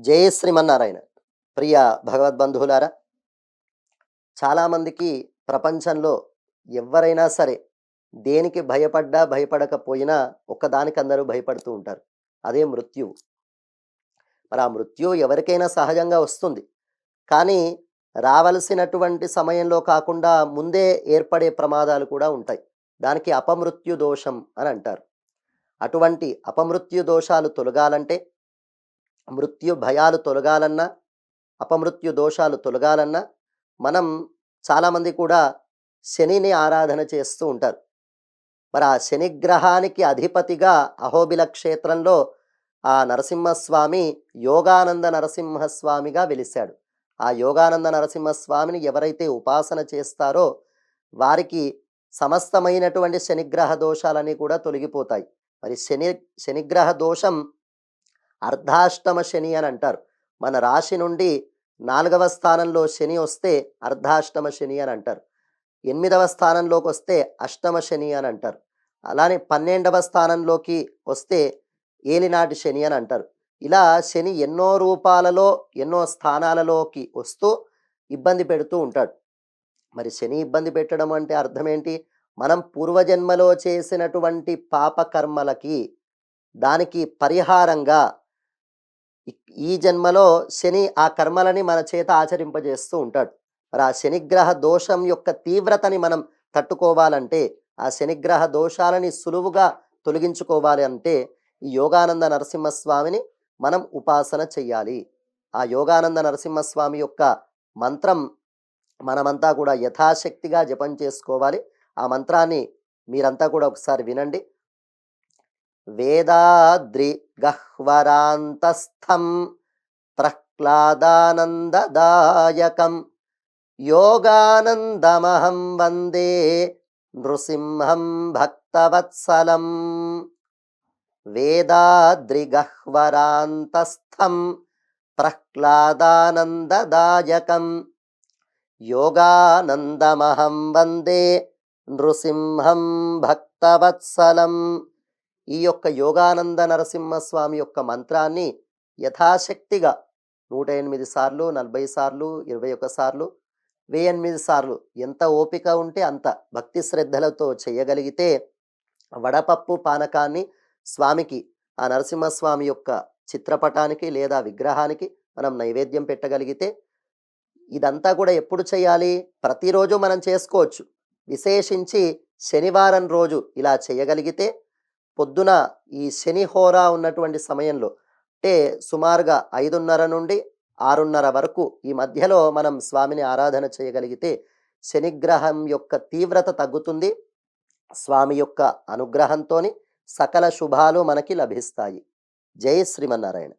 జై శ్రీమన్నారాయణ. ప్రియ భగవద్బంధువులారా, చాలామందికి ప్రపంచంలో ఎవ్వరైనా సరే దేనికి భయపడ్డా, భయపడకపోయినా ఒక్కదానికి అందరూ భయపడుతూ ఉంటారు. అదే మృత్యువు. మరి ఆ మృత్యువు ఎవరికైనా సహజంగా వస్తుంది. కానీ రావలసినటువంటి సమయంలో కాకుండా ముందే ఏర్పడే ప్రమాదాలు కూడా ఉంటాయి. దానికి అపమృత్యు దోషం అని అంటారు. అటువంటి అపమృత్యు దోషాలు తొలగాలంటే, మృత్యు భయాలు తొలగాలన్నా, అపమృత్యు దోషాలు తొలగాలన్నా మనం చాలామంది కూడా శనిని ఆరాధన చేస్తూ ఉంటారు. మరి ఆ శనిగ్రహానికి అధిపతిగా అహోబిల క్షేత్రంలో ఆ నరసింహస్వామి యోగానంద నరసింహస్వామిగా వెలిశాడు. ఆ యోగానంద నరసింహస్వామిని ఎవరైతే ఉపాసన చేస్తారో వారికి సమస్తమైనటువంటి శనిగ్రహ దోషాలన్నీ కూడా తొలగిపోతాయి. మరి శనిగ్రహ దోషం అర్ధాష్టమ శని అని అంటారు. మన రాశి నుండి 4వ స్థానంలో శని వస్తే అర్ధాష్టమ శని అని అంటారు. 8వ స్థానంలోకి వస్తే అష్టమ శని అని అంటారు. అలానే 12వ స్థానంలోకి వస్తే ఏలినాటి శని అని అంటారు. ఇలా శని ఎన్నో రూపాలలో, ఎన్నో స్థానాలలోకి వస్తూ ఇబ్బంది పెడుతూ ఉంటాడు. మరి శని ఇబ్బంది పెట్టడం అంటే అర్థం ఏంటి? మనం పూర్వజన్మలో చేసినటువంటి పాప కర్మలకి, దానికి పరిహారంగా ఈ జన్మలో శని ఆ కర్మలని మన చేత ఆచరింపజేస్తూ ఉంటాడు. మరి ఆ శనిగ్రహ దోషం యొక్క తీవ్రతని మనం తట్టుకోవాలంటే, ఆ శనిగ్రహ దోషాలని సులువుగా తొలగించుకోవాలి అంటే, ఈ యోగానంద నరసింహస్వామిని మనం ఉపాసన చెయ్యాలి. ఆ యోగానంద నరసింహస్వామి యొక్క మంత్రం మనమంతా కూడా యథాశక్తిగా జపం చేసుకోవాలి. ఆ మంత్రాన్ని మీరంతా కూడా ఒకసారి వినండి. వేదాద్రి గహ్వరాంతస్థం ప్రహ్లాదానందదాయకం యోగానందమహం వందే నృసింహం భక్తవత్సలం. వేదాద్రి గహ్వరాంతస్థం ప్రహ్లాదానందదాయకం యోగానందమహం వందే నృసింహం భక్తవత్సలం. ఈ యొక్క యోగానంద నరసింహస్వామి యొక్క మంత్రాన్ని యథాశక్తిగా 108 సార్లు, 40 సార్లు, 21 సార్లు, 1008 సార్లు ఎంత ఓపిక ఉంటే అంత భక్తి శ్రద్ధలతో చేయగలిగితే వడపప్పు పానకాన్ని స్వామికి, ఆ నరసింహస్వామి యొక్క చిత్రపటానికి లేదా విగ్రహానికి మనం నైవేద్యం పెట్టగలిగితే, ఇదంతా కూడా ఎప్పుడు చేయాలి? ప్రతిరోజు మనం చేసుకోవచ్చు. విశేషించి శనివారం రోజు ఇలా చేయగలిగితే పొద్దున ఈ శని హోరా ఉన్నటువంటి సమయంలో, అంటే సుమారుగా 5:30 నుండి 6:30 వరకు ఈ మధ్యలో మనం స్వామిని ఆరాధన చేయగలిగితే శనిగ్రహం యొక్క తీవ్రత తగ్గుతుంది. స్వామి యొక్క అనుగ్రహంతోని సకల శుభాలు మనకి లభిస్తాయి. జై శ్రీమన్నారాయణ.